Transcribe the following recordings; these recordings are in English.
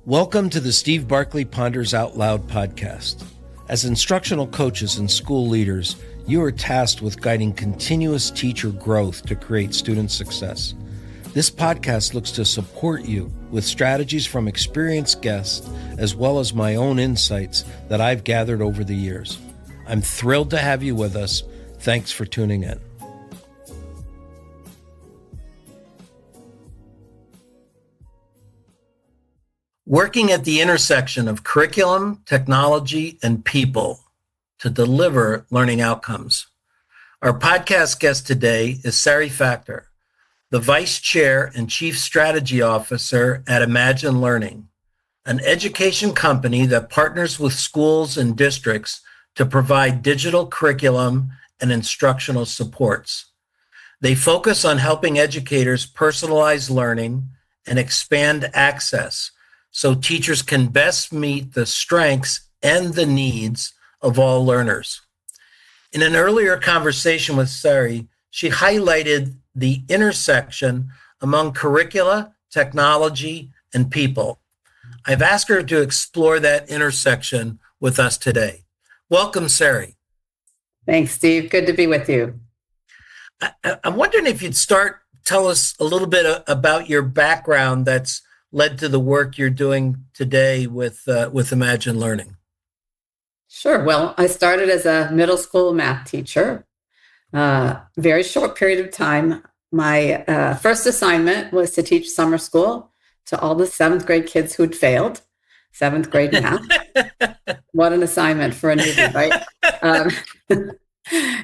Welcome to the Steve Barkley Ponders Out Loud podcast. As instructional coaches and school leaders, you are tasked with guiding continuous teacher growth to create student success. This podcast looks to support you with strategies from experienced guests, as well as my own insights that I've gathered over the years. I'm thrilled to have you with us. Thanks for tuning in. Working at the intersection of curriculum, technology, and people to deliver learning outcomes. Our podcast guest today is Sari Factor, the Vice Chair and Chief Strategy Officer at Imagine Learning, an education company that partners with schools and districts to provide digital curriculum and instructional supports. They focus on helping educators personalize learning and expand access so teachers can best meet the strengths and the needs of all learners. In an earlier conversation with Sari, she highlighted the intersection among curricula, technology, and people. I've asked her to explore that intersection with us today. Welcome, Sari. Thanks, Steve. Good to be with you. I'm wondering if you'd tell us a little bit about your background that's led to the work you're doing today with Imagine Learning. Sure. Well, I started as a middle school math teacher. Very short period of time. My first assignment was to teach summer school to all the seventh grade kids who'd failed seventh grade math. What an assignment for a newbie, right?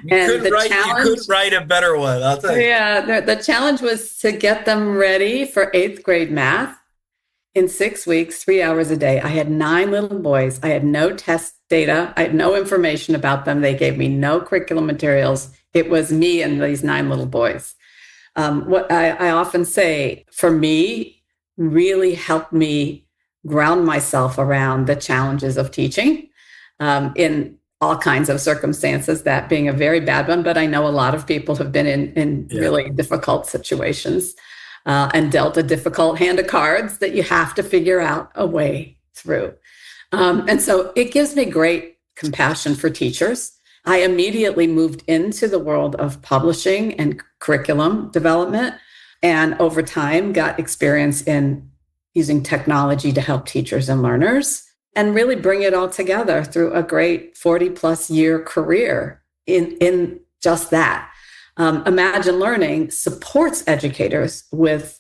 You could write a better one, I'll tell you. Yeah, the challenge was to get them ready for eighth grade math. In 6 weeks, 3 hours a day. I had 9 little boys. I had no test data. I had no information about them. They gave me no curriculum materials. It was me and these 9 little boys. What I often say, for me, really helped me ground myself around the challenges of teaching in all kinds of circumstances, that being a very bad one. But I know a lot of people have been in really difficult situations. And dealt a difficult hand of cards that you have to figure out a way through. And so it gives me great compassion for teachers. I immediately moved into the world of publishing and curriculum development, and over time got experience in using technology to help teachers and learners, and really bring it all together through a great 40-plus year career in just that. Imagine Learning supports educators with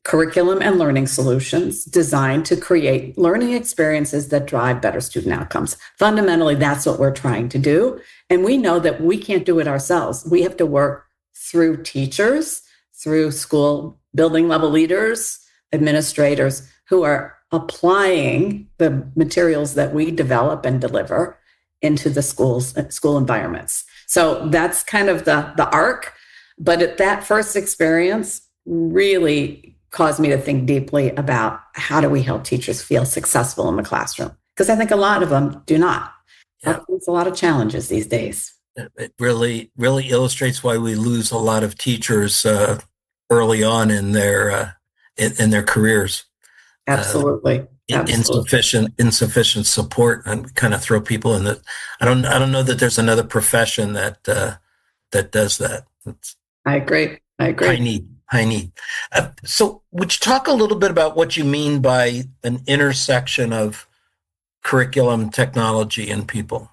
curriculum and learning solutions designed to create learning experiences that drive better student outcomes. Fundamentally, that's what we're trying to do. And we know that we can't do it ourselves. We have to work through teachers, through school building level leaders, administrators who are applying the materials that we develop and deliver into the school environments. So that's kind of the arc. But that first experience really caused me to think deeply about how do we help teachers feel successful in the classroom? Because I think a lot of them do not. Yeah. There's a lot of challenges these days. It really illustrates why we lose a lot of teachers early on in their careers. Absolutely. Insufficient support, and kind of throw people in the. I don't know that there's another profession that does that. I agree. High need. So would you talk a little bit about what you mean by an intersection of curriculum, technology, and people?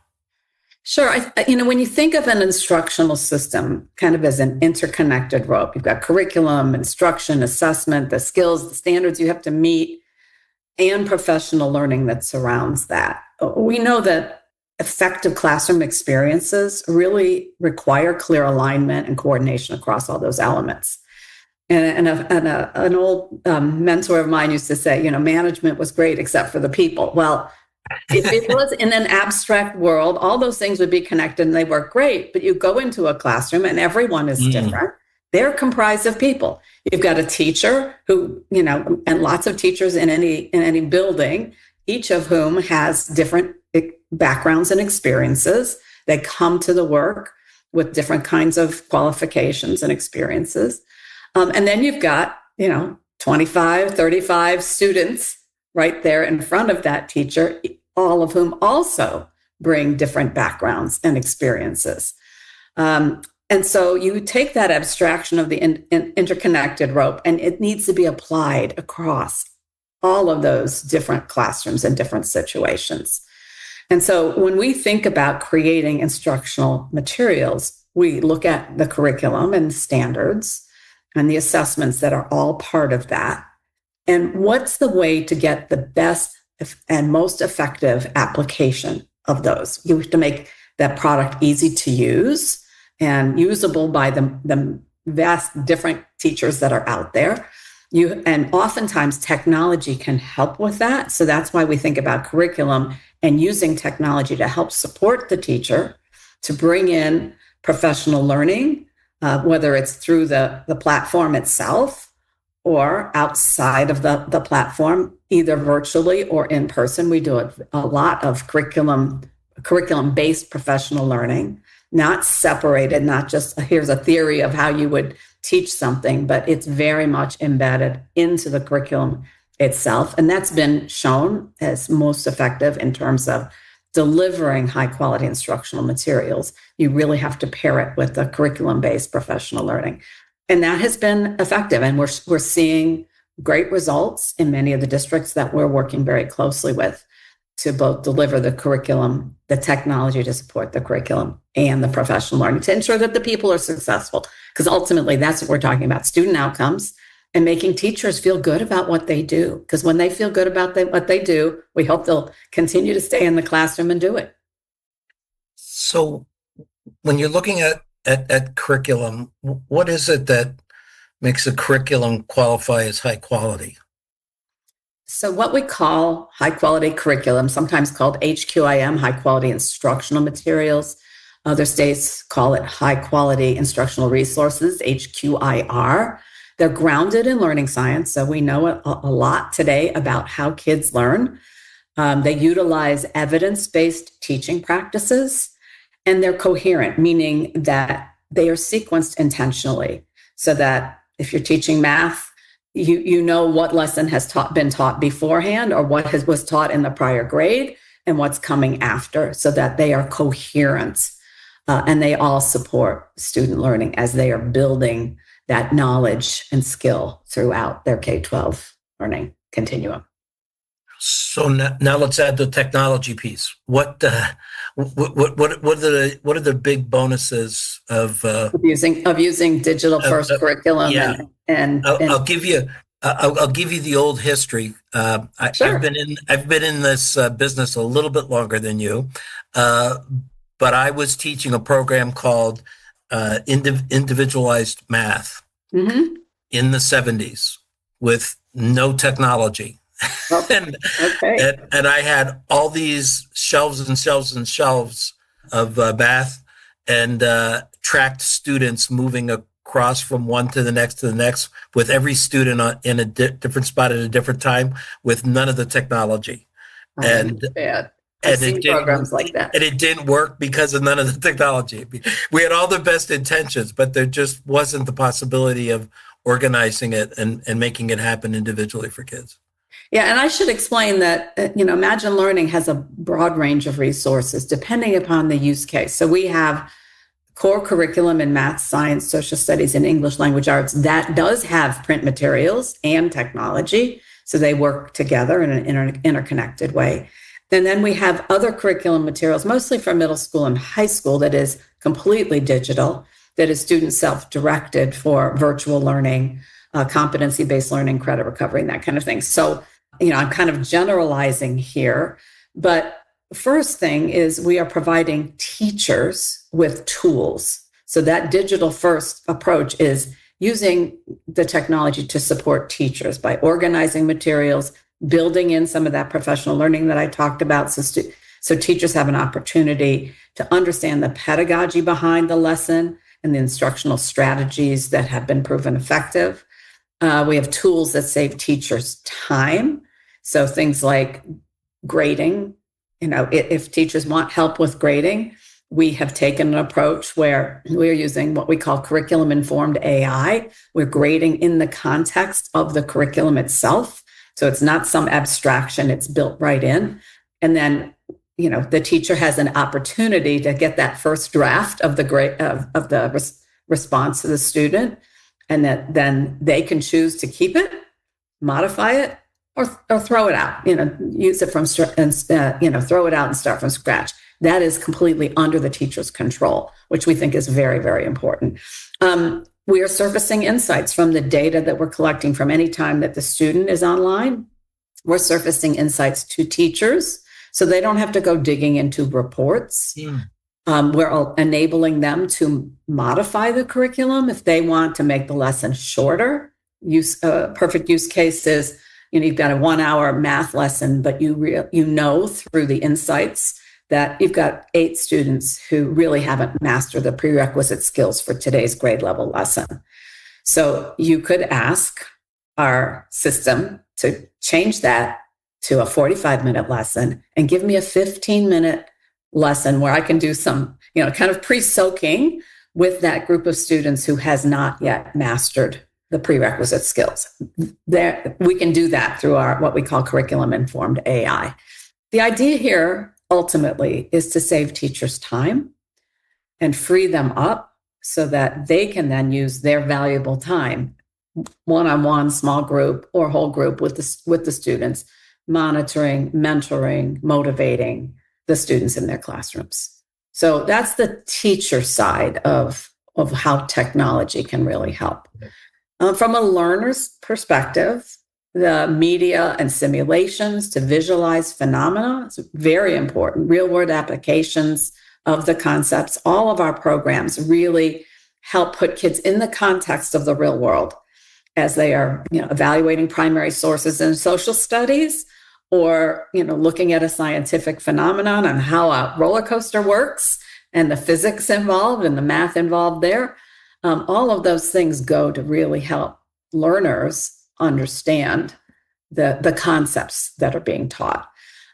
Sure. When you think of an instructional system kind of as an interconnected rope, you've got curriculum, instruction, assessment, the skills, the standards you have to meet, and professional learning that surrounds that. We know that effective classroom experiences really require clear alignment and coordination across all those elements. And an old mentor of mine used to say, management was great except for the people. Well, if it was in an abstract world, all those things would be connected and they work great. But you go into a classroom and everyone is different. They're comprised of people. You've got a teacher who, and lots of teachers in any building, each of whom has different backgrounds and experiences. They come to the work with different kinds of qualifications and experiences. And then you've got, 25, 35 students right there in front of that teacher, all of whom also bring different backgrounds and experiences. And so you take that abstraction of the interconnected rope, and it needs to be applied across all of those different classrooms and different situations. And so when we think about creating instructional materials, we look at the curriculum and standards and the assessments that are all part of that. And what's the way to get the best and most effective application of those? You have to make that product easy to use and usable by the vast different teachers that are out there. And oftentimes technology can help with that. So that's why we think about curriculum and using technology to help support the teacher to bring in professional learning, whether it's through the platform itself or outside of the platform, either virtually or in person. We do a lot of curriculum-based professional learning, not separated, not just here's a theory of how you would teach something, but it's very much embedded into the curriculum itself. And that's been shown as most effective in terms of delivering high quality instructional materials. You really have to pair it with the curriculum-based professional learning. And that has been effective. And we're seeing great results in many of the districts that we're working very closely with to both deliver the curriculum, the technology to support the curriculum, and the professional learning to ensure that the people are successful. Because ultimately, that's what we're talking about, student outcomes and making teachers feel good about what they do. Because when they feel good about what they do, we hope they'll continue to stay in the classroom and do it. So when you're looking at curriculum, what is it that makes a curriculum qualify as high quality? So what we call high quality curriculum, sometimes called HQIM, high quality instructional materials. Other states call it high quality instructional resources, HQIR. They're grounded in learning science. So we know a lot today about how kids learn. They utilize evidence-based teaching practices, and they're coherent, meaning that they are sequenced intentionally so that if you're teaching math, you know what lesson has been taught beforehand or what was taught in the prior grade and what's coming after, so that they are coherent and they all support student learning as they are building that knowledge and skill throughout their K-12 learning continuum. So now let's add the technology piece. What are the big bonuses of using digital first curriculum? Yeah. I'll give you the old history. Sure. I've been in this business a little bit longer than you, but I was teaching a program called individualized math in the 70s with no technology. Oh, and I had all these shelves and shelves and shelves of math and tracked students moving across from one to the next with every student in a different spot at a different time with none of the technology. I've seen programs like that. And it didn't work because of none of the technology. We had all the best intentions, but there just wasn't the possibility of organizing it and making it happen individually for kids. Yeah, and I should explain that, Imagine Learning has a broad range of resources depending upon the use case. So we have core curriculum in math, science, social studies, and English language arts that does have print materials and technology. So they work together in an interconnected way. And then we have other curriculum materials, mostly for middle school and high school, that is completely digital, that is student self-directed for virtual learning, competency-based learning, credit recovery, and that kind of thing. So, I'm kind of generalizing here, but first thing is we are providing teachers with tools. So that digital first approach is using the technology to support teachers by organizing materials, building in some of that professional learning that I talked about. So teachers have an opportunity to understand the pedagogy behind the lesson and the instructional strategies that have been proven effective. We have tools that save teachers time. So things like grading, if teachers want help with grading, we have taken an approach where we're using what we call curriculum-informed AI. We're grading in the context of the curriculum itself So it's not some abstraction, it's built right in. And then, the teacher has an opportunity to get that first draft of the grade of the response to the student, and that then they can choose to keep it, modify it, or throw it out. Use it from throw it out and start from scratch. That is completely under the teacher's control, which we think is very, very important. We are surfacing insights from the data that we're collecting from any time that the student is online. We're surfacing insights to teachers so they don't have to go digging into reports. We're enabling them to modify the curriculum if they want to make the lesson shorter. Perfect use case is, you've got a 1 hour math lesson, but through the insights that you've got 8 students who really haven't mastered the prerequisite skills for today's grade level lesson. So you could ask our system to change that to a 45-minute lesson and give me a 15-minute lesson where I can do some, kind of pre-soaking with that group of students who has not yet mastered the prerequisite skills. We can do that through our what we call curriculum-informed AI. The idea here ultimately is to save teachers time and free them up so that they can then use their valuable time, one-on-one, small group, or whole group with the students, monitoring, mentoring, motivating the students in their classrooms. So that's the teacher side of how technology can really help. From a learner's perspective, the media and simulations to visualize phenomena is very important. Real-world applications of the concepts. All of our programs really help put kids in the context of the real world as they are, evaluating primary sources in social studies, or, looking at a scientific phenomenon and how a roller coaster works and the physics involved and the math involved there. All of those things go to really help learners understand the concepts that are being taught.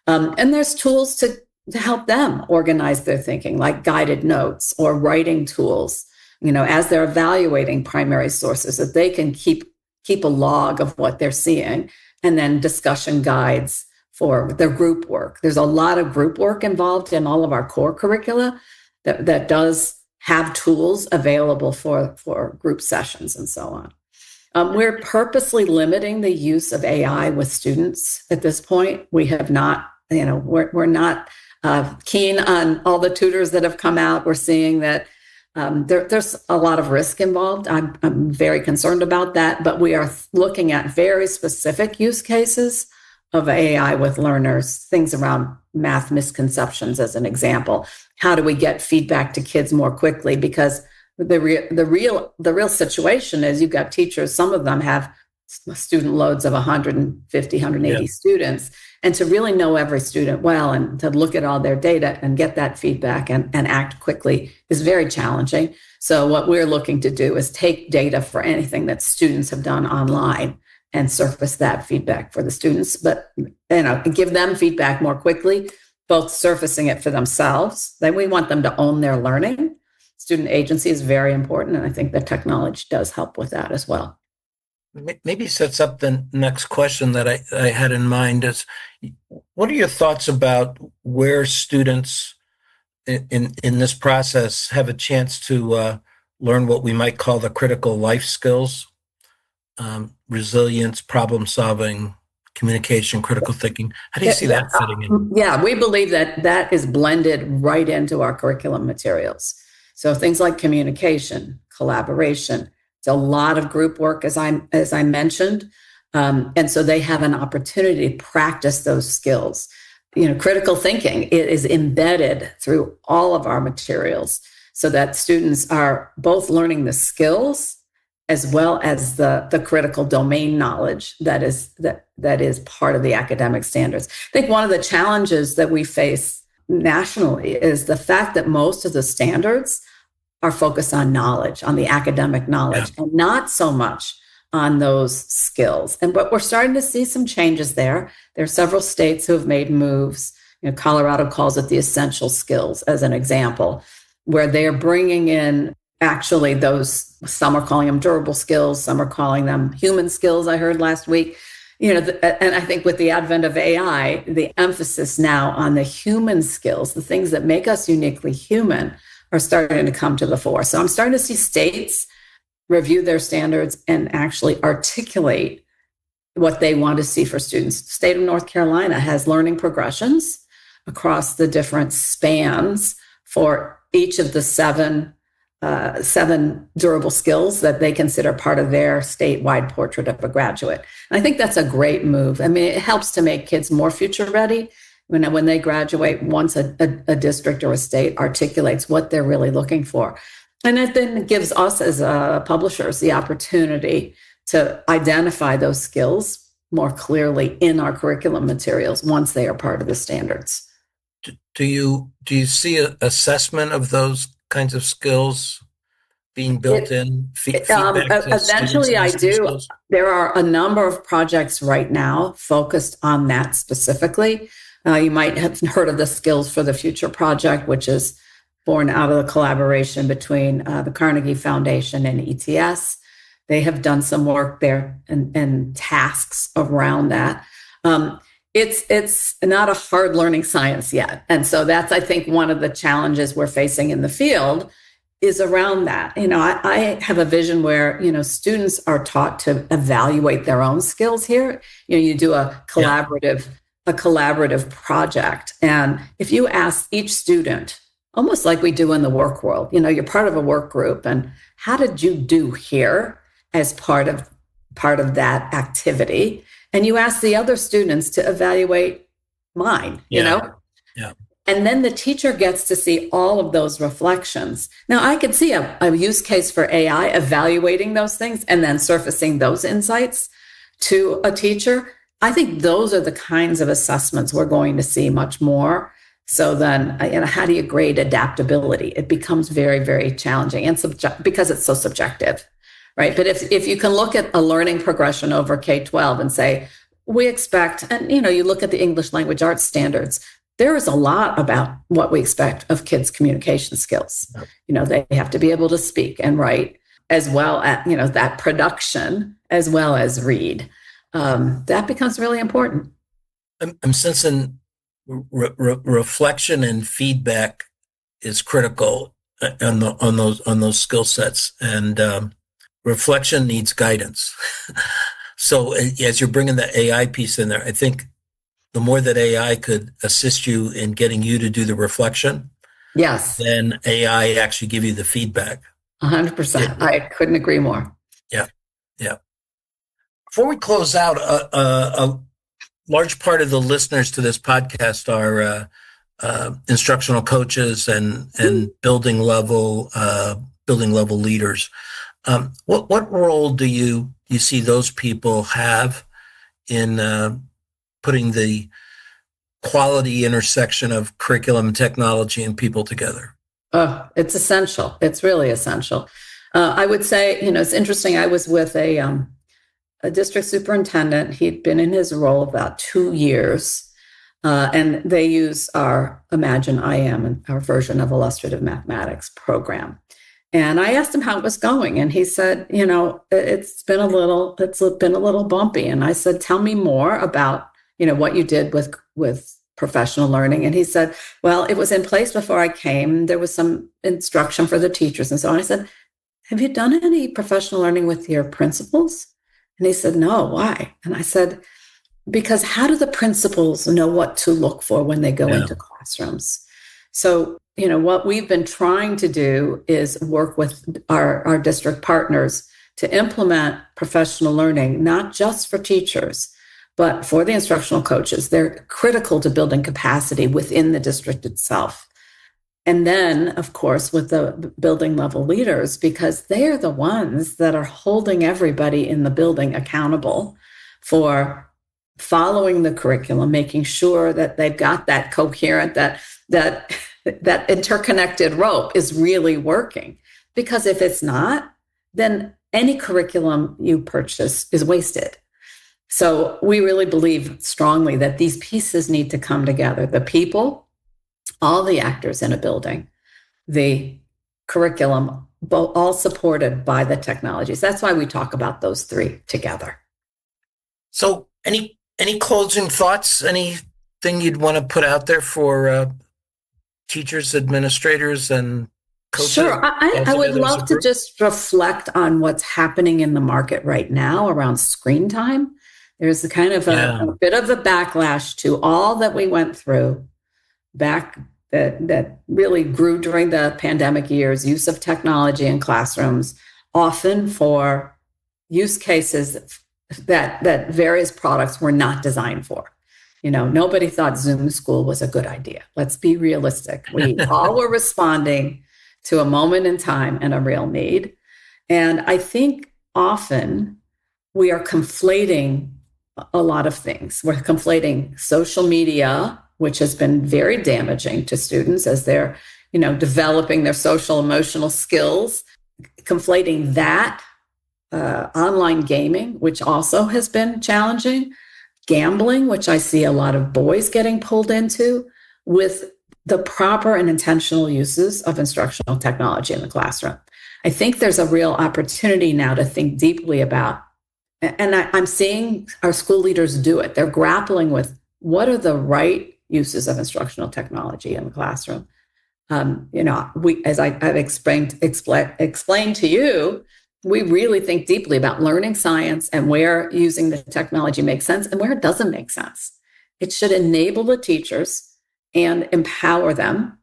And there's tools to help them organize their thinking, like guided notes or writing tools, as they're evaluating primary sources, that they can keep a log of what they're seeing, and then discussion guides for their group work. There's a lot of group work involved in all of our core curricula that does have tools available for group sessions and so on. We're purposely limiting the use of AI with students at this point. We have not, we're not keen on all the tutors that have come out. We're seeing that there's a lot of risk involved. I'm very concerned about that, but we are looking at very specific use cases of AI with learners, things around math misconceptions as an example. How do we get feedback to kids more quickly? Because the real situation is you've got teachers, some of them have student loads of 150, 180 students. And to really know every student well and to look at all their data and get that feedback and act quickly is very challenging. So what we're looking to do is take data for anything that students have done online and surface that feedback for the students, but give them feedback more quickly, both surfacing it for themselves. Then we want them to own their learning. Student agency is very important, and I think that technology does help with that as well. Maybe sets up the next question that I had in mind is, what are your thoughts about where students in this process have a chance to learn what we might call the critical life skills, resilience, problem solving, communication, critical thinking? How do you see that fitting in? Yeah, we believe that is blended right into our curriculum materials. So things like communication, collaboration, it's a lot of group work, as I mentioned. And so they have an opportunity to practice those skills. Critical thinking, it is embedded through all of our materials so that students are both learning the skills as well as the critical domain knowledge that is part of the academic standards. I think one of the challenges that we face nationally is the fact that most of the standards are focused on knowledge, on the academic knowledge, and not so much on those skills. But we're starting to see some changes there. There are several states who have made moves. Colorado calls it the essential skills as an example, where they're bringing in actually those, some are calling them durable skills, some are calling them human skills, I heard last week, And I think with the advent of AI, the emphasis now on the human skills, the things that make us uniquely human, are starting to come to the fore. So I'm starting to see states review their standards and actually articulate what they want to see for students. The state of North Carolina has learning progressions across the different spans for each of the seven durable skills that they consider part of their statewide portrait of a graduate. And I think that's a great move. I mean, it helps to make kids more future ready. When they graduate, once a district or a state articulates what they're really looking for. And it then gives us as publishers the opportunity to identify those skills more clearly in our curriculum materials once they are part of the standards. Do you see an assessment of those kinds of skills being built in? Feedback to Eventually, I do. Skills? There are a number of projects right now focused on that specifically. You might have heard of the Skills for the Future project, which is born out of the collaboration between the Carnegie Foundation and ETS. They have done some work there and tasks around that. It's not a hard learning science yet. And so that's, I think, one of the challenges we're facing in the field is around that. I have a vision where, students are taught to evaluate their own skills here. You do a collaborative project. And if you ask each student, almost like we do in the work world, you're part of a work group, and how did you do here as part of that activity? And you ask the other students to evaluate mine, Yeah. And then the teacher gets to see all of those reflections. Now, I could see a use case for AI evaluating those things and then surfacing those insights to a teacher. I think those are the kinds of assessments we're going to see much more. So then, how do you grade adaptability? It becomes very, very challenging and because it's so subjective, right? But if you can look at a learning progression over K-12 and say, we expect, and you look at the English language arts standards, there is a lot about what we expect of kids' communication skills. They have to be able to speak and write, as well as, that production, as well as read. That becomes really important. I'm sensing reflection and feedback is critical on those skill sets, and reflection needs guidance. So as you're bringing the AI piece in there, I think the more that AI could assist you in getting you to do the reflection, yes, then AI actually give you the feedback. 100%. I couldn't agree more. Yeah. Before we close out, a large part of the listeners to this podcast are instructional coaches and building level leaders. What role do you see those people have in putting the quality intersection of curriculum, technology, and people together? Oh, it's essential. It's really essential. I would say, it's interesting. I was with a district superintendent. He'd been in his role about 2 years, and they use our Imagine IM, our version of illustrative mathematics program. And I asked him how it was going, and he said, it's been a little bumpy. And I said, tell me more about what you did with professional learning. And he said, well, it was in place before I came. There was some instruction for the teachers and so on. I said, have you done any professional learning with your principals? And he said, no, why? And I said, because how do the principals know what to look for when they go into classrooms? So, what we've been trying to do is work with our district partners to implement professional learning, not just for teachers, but for the instructional coaches. They're critical to building capacity within the district itself. And then, of course, with the building level leaders, because they are the ones that are holding everybody in the building accountable for following the curriculum, making sure that they've got that coherent, that interconnected rope is really working. Because if it's not, then any curriculum you purchase is wasted. So we really believe strongly that these pieces need to come together. The people, all the actors in a building, the curriculum, all supported by the technologies. That's why we talk about those three together. So Any closing thoughts? Anything you'd want to put out there for teachers, administrators, and coaches? Sure. I would love to just reflect on what's happening in the market right now around screen time. There's a kind of a bit of a backlash to all that we went through back that really grew during the pandemic years, use of technology in classrooms, often for use cases that various products were not designed for. Nobody thought Zoom school was a good idea. Let's be realistic. We all were responding to a moment in time and a real need. And I think often we are conflating a lot of things. We're conflating social media, which has been very damaging to students as they're, developing their social emotional skills, conflating that, online gaming, which also has been challenging, gambling, which I see a lot of boys getting pulled into, with the proper and intentional uses of instructional technology in the classroom. I think there's a real opportunity now to think deeply about, and I'm seeing our school leaders do it. They're grappling with what are the right uses of instructional technology in the classroom. As I've explained to you, we really think deeply about learning science and where using the technology makes sense and where it doesn't make sense. It should enable the teachers and empower them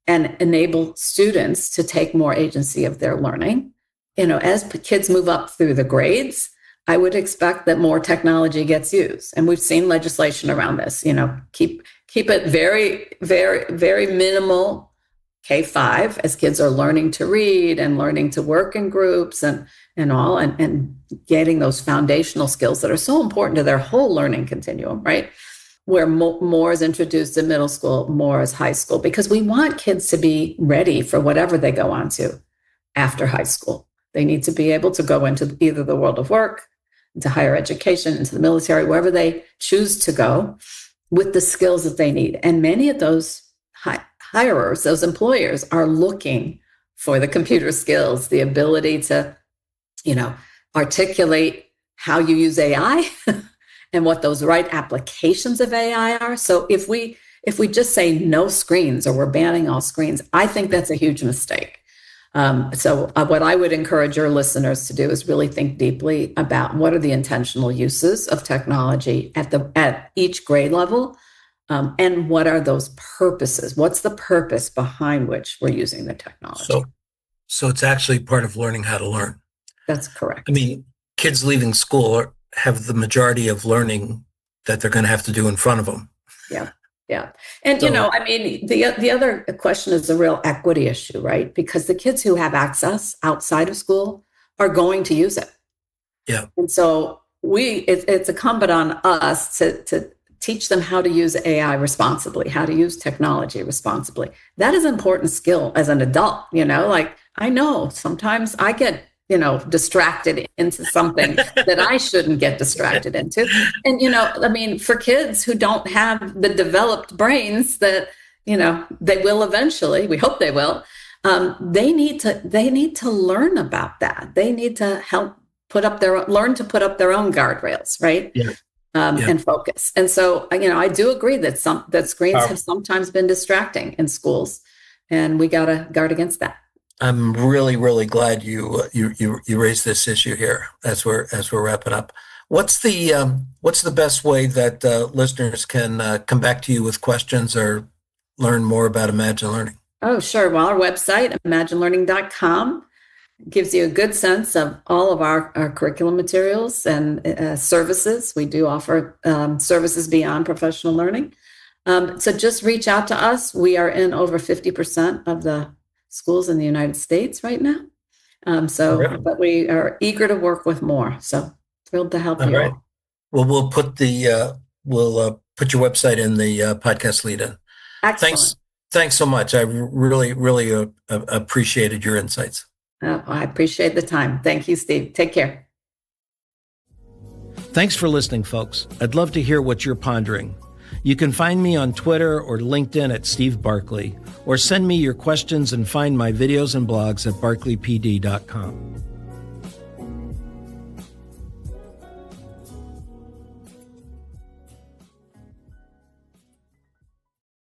and enable students to take more agency of their learning. As kids move up through the grades, I would expect that more technology gets used. And we've seen legislation around this, keep it very, very, very minimal K-5 as kids are learning to read and learning to work in groups and getting those foundational skills that are so important to their whole learning continuum, right? Where more is introduced in middle school, more is high school, because we want kids to be ready for whatever they go on to after high school. They need to be able to go into either the world of work, into higher education, into the military, wherever they choose to go, with the skills that they need. And many of those hirers, those employers, are looking for the computer skills, the ability to, articulate how you use AI and what those right applications of AI are. So if we just say no screens or we're banning all screens, I think that's a huge mistake. So what I would encourage your listeners to do is really think deeply about what are the intentional uses of technology at each grade level, and what are those purposes? What's the purpose behind which we're using the technology? So it's actually part of learning how to learn. That's correct. I mean, kids leaving school have the majority of learning that they're going to have to do in front of them. Yeah. Yeah. And, the other question is a real equity issue, right? Because the kids who have access outside of school are going to use it. Yeah. And so it's incumbent on us to teach them how to use AI responsibly, how to use technology responsibly. That is an important skill as an adult, I know sometimes I get, distracted into something that I shouldn't get distracted into. And, for kids who don't have the developed brains that, they will eventually, we hope they will, they need to learn about that. They need to learn to put up their own guardrails, right? Yeah. And focus. And so, I do agree that screens have sometimes been distracting in schools, and we got to guard against that. I'm really, really glad you raised this issue here as we're wrapping up. What's the best way that listeners can come back to you with questions or learn more about Imagine Learning? Oh, sure. Well, our website, imaginelearning.com, gives you a good sense of all of our curriculum materials and services. We do offer services beyond professional learning. So just reach out to us. We are in over 50% of the schools in the United States right now. But we are eager to work with more. So thrilled to help you. Right. Well, we'll put your website in the podcast lead in. Excellent. Thanks so much. I really, really appreciated your insights. I appreciate the time. Thank you, Steve. Take care. Thanks for listening, folks. I'd love to hear what you're pondering. You can find me on Twitter or LinkedIn at Steve Barkley, or send me your questions and find my videos and blogs at barkleypd.com.